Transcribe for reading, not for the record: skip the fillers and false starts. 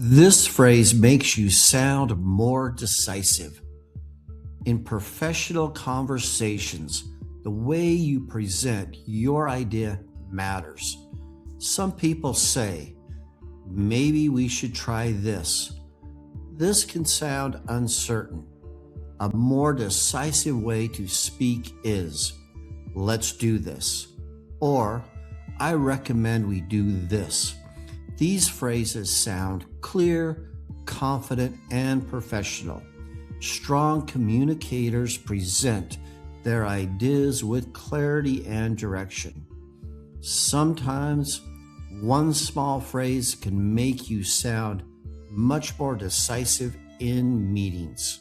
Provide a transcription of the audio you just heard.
This phrase makes you sound more decisive. In professional conversations, the way you present your idea matters. Some people say, maybe we should try this. This can sound uncertain. A more decisive way to speak is, let's do this, or I recommend we do this. These phrases sound clear, confident, and professional. Strong communicators present their ideas with clarity and direction. Sometimes one small phrase can make you sound much more decisive in meetings.